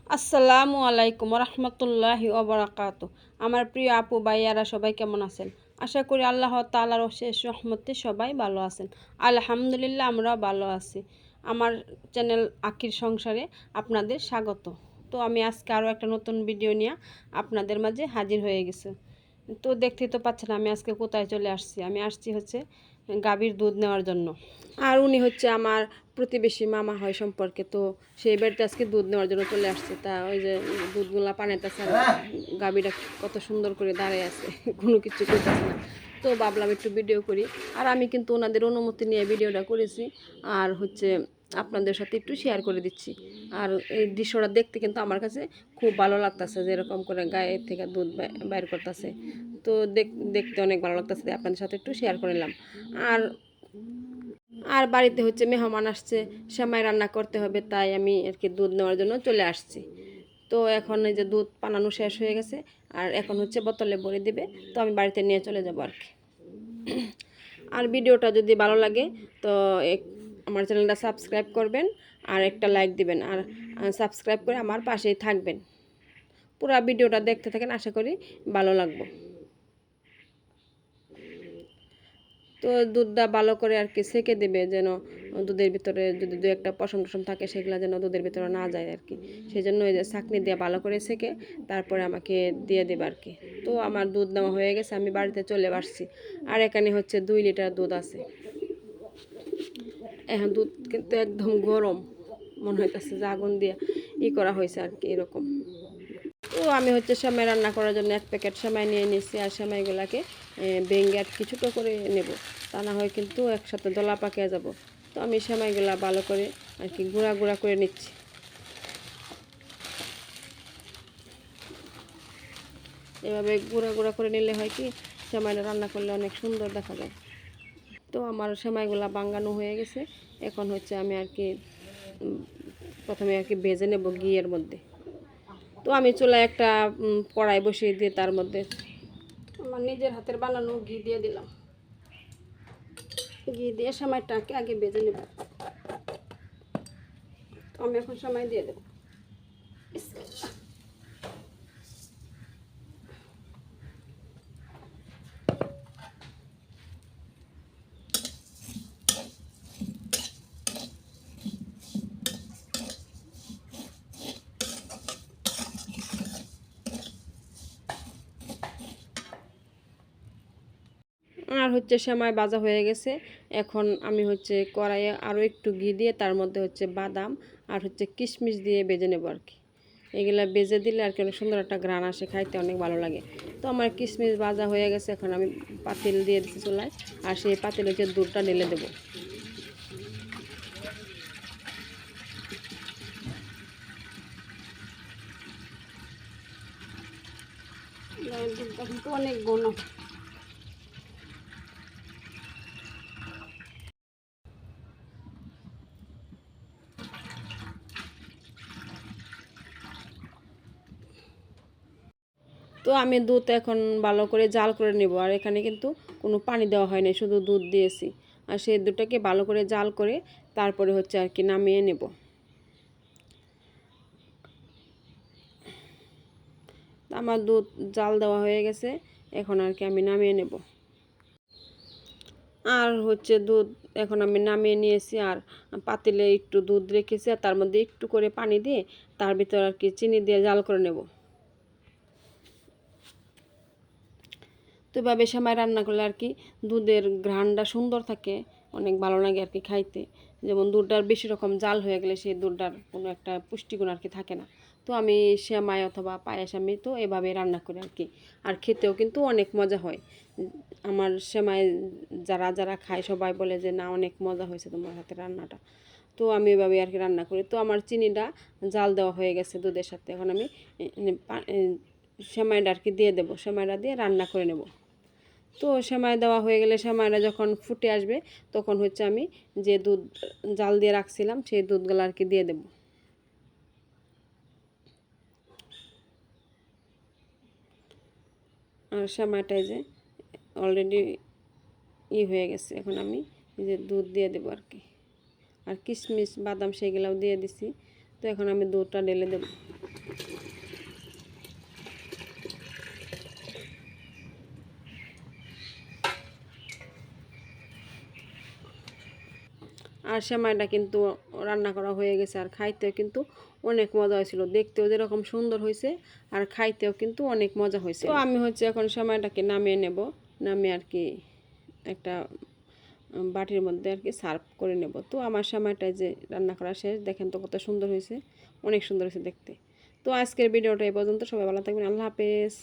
আসসালামু আলাইকুম রহমতুল্লাহি ওবরাকাতু। আমার প্রিয় আপু ভাইয়ারা সবাই কেমন আছেন? আশা করি আল্লাহ তাআলার অশেষ রহমতে সবাই ভালো আছেন। আলহামদুলিল্লাহ আমরা ভালো আছি। আমার চ্যানেল আকির সংসারে আপনাদের স্বাগত। তো আমি আজকে আরও একটা নতুন ভিডিও নিয়ে আপনাদের মাঝে হাজির হয়ে গেছি। তো দেখতেই তো পাচ্ছেন আমি আজকে কোথায় চলে আসছি। আমি আসছি হচ্ছে গাভীর দুধ নেওয়ার জন্য। আর উনি হচ্ছে আমার প্রতিবেশী মামা হয় সম্পর্কে। তো সেই বাড়িতে আজকে দুধ নেওয়ার জন্য চলে আসছে। তা ওই যে দুধগুলা পানিতেছে আর গাভীটা কত সুন্দর করে দাঁড়িয়ে আছে, কোনো কিছু করতেছে না। তো ভাবলাম একটু ভিডিও করি। আর আমি কিন্তু ওনাদের অনুমতি নিয়ে ভিডিওটা করেছি আর হচ্ছে আপনাদের সাথে একটু শেয়ার করে দিচ্ছি। আর এই দৃশ্যটা দেখতে কিন্তু আমার কাছে খুব ভালো লাগতেছে, যেরকম করে গায়ে থেকে দুধ বাইর করতেছে। তো দেখতে অনেক ভালো লাগতেছে, আপনাদের সাথে একটু শেয়ার করে নিলাম। আর আর বাড়িতে হচ্ছে মেহমান আসছে, সেমাই রান্না করতে হবে, তাই আমি আর কি দুধ নেওয়ার জন্য চলে আসছি। তো এখন এই যে দুধ পানানো শেষ হয়ে গেছে আর এখন হচ্ছে বোতলে ভরে দিবে। তো আমি বাড়িতে নিয়ে চলে যাবো আর কি। আর ভিডিওটা যদি ভালো লাগে তো আমার চ্যানেলটা সাবস্ক্রাইব করবেন আর একটা লাইক দিবেন আর সাবস্ক্রাইব করে আমার পাশেই থাকবেন। পুরো ভিডিওটা দেখতে থাকেন, আশা করি ভালো লাগবে। তো দুধটা ভালো করে আর কি সেকে দেবে, যেন দুধের ভিতরে যদি দু একটা পশম টসম থাকে সেগুলো যেন দুধের ভিতরে না যায় আর কি। সেই জন্য ওই যে ছাঁকনি দিয়ে ভালো করে সেকে তারপরে আমাকে দিয়ে দেবে আর কি। তো আমার দুধ নেওয়া হয়ে গেছে, আমি বাড়িতে চলে আসছি। আর এখানে হচ্ছে 2 লিটার দুধ আছে। এখন দুধ কিন্তু একদম গরম, মনে হইতেছে যে আগুন দিয়ে করা হয়েছে আর কি এরকম। তো আমি হচ্ছে সেমাই রান্না করার জন্য 1 প্যাকেট সেমাই নিয়ে নিয়েছি। আর সেমাইগুলোকে ভেঙে আর কি ছোটো করে নেব, তা না হয় কিন্তু একসাথে দলা পাকিয়ে যাব। তো আমি সেমাইগুলা ভালো করে আর কি গুঁড়া গুঁড়া করে নিচ্ছি। এভাবে গুঁড়া গুঁড়া করে নিলে হয় কি সেমাইটা রান্না করলে অনেক সুন্দর দেখা যায়। তো আমার সেমাইগুলা বাঙ্গানো হয়ে গেছে। এখন হচ্ছে আমি আর কি প্রথমে আর কি ভেজে নেব ঘিয়ের মধ্যে। তো আমি চুলায় একটা কড়াই বসিয়ে দিয়ে তার মধ্যে আমার নিজের হাতের বানানো ঘি দিয়ে দিলাম। ঘি দিয়ে সেমাইটাকে আগে ভেজে নেব। তো আমি এখন সেমাই দিয়ে দেব। আর হচ্ছে সেমাই ভাজা হয়ে গেছে। এখন আমি হচ্ছে কড়াইয়ে আরও একটু ঘি দিয়ে তার মধ্যে হচ্ছে বাদাম আর হচ্ছে কিশমিশ দিয়ে ভেজে নেব আর কি। এগুলা ভেজে দিলে আর কি অনেক সুন্দর একটা ঘ্রাণ আসে, খাইতে অনেক ভালো লাগে। তো আমার কিশমিশ ভাজা হয়ে গেছে, এখন আমি পাতিল দিয়ে দিচ্ছি চুলায়। আর সেই পাতিলে হচ্ছে দুধটা ঢেলে দেবো। দুধটা কিন্তু অনেক ঘন। তো আমি দুধ এখন ভালো করে জাল করে নেব। আর এখানে কিন্তু কোনো পানি দেওয়া হয় না, শুধু দুধ দিয়েছি। আর সেই দুধটাকে ভালো করে জাল করে তারপরে হচ্ছে আর কি নামিয়ে নেব। আমার দুধ জাল দেওয়া হয়ে গেছে, এখন আর কি আমি নামিয়ে নেব। আর হচ্ছে দুধ এখন আমি নামিয়ে নিয়েছি। আর পাতিলে একটু দুধ রেখেছি আর তার মধ্যে একটু করে পানি দিয়ে তার ভিতর আর কি চিনি দিয়ে জাল করে নেব। তো এভাবে সেমাই রান্না করলে আর কি দুধের ঘ্রাণটা সুন্দর থাকে, অনেক ভালো লাগে আর কি খাইতে। যেমন দুধটার বেশি রকম জাল হয়ে গেলে সেই দুধটার কোনো একটা পুষ্টিগুণ আর কি থাকে না। তো আমি সেমাই অথবা পায়েস আমি তো এভাবে রান্না করি আর কি। আর খেতেও কিন্তু অনেক মজা হয়। আমার সেমাই যারা যারা খায় সবাই বলে যে না অনেক মজা হয়েছে তোমার হাতে রান্নাটা। তো আমি এভাবে আর কি রান্না করি। তো আমার চিনিটা জাল দেওয়া হয়ে গেছে দুধের সাথে। এখন আমি সেমাইটা আর কি দিয়ে দেবো, সেমাইটা দিয়ে রান্না করে নেব। তো সেমাই দেওয়া হয়ে গেলে সেমাইটা যখন ফুটে আসবে তখন হচ্ছে আমি যে দুধ জাল দিয়ে রাখছিলাম সেই দুধগুলো আর কি দিয়ে দেব। আর সেমাইটাই যে অলরেডি হয়ে গেছে, এখন আমি যে দুধ দিয়ে দেবো আর কি। আর কিশমিশ বাদাম সেগুলোও দিয়ে দিছি। তো এখন আমি দুধটা ঢেলে দেব। আর সেমাইটা কিন্তু রান্না করা হয়ে গেছে, আর খাইতেও কিন্তু অনেক মজা হয়েছিল। দেখতেও যেরকম সুন্দর হয়েছে আর খাইতেও কিন্তু অনেক মজা হয়েছে। তো আমি হচ্ছে এখন সেমাইটাকে নামিয়ে নেব, নামিয়ে আর কি একটা বাটির মধ্যে আর কি সার্ভ করে নেব। তো আমার সেমাইটা যে রান্না করা শেষ, দেখেন তো কত সুন্দর হয়েছে, অনেক সুন্দর হয়েছে দেখতে। তো আজকের ভিডিওটা এই পর্যন্ত, সবাই ভালো থাকবেন, আল্লাহ হাফেজ।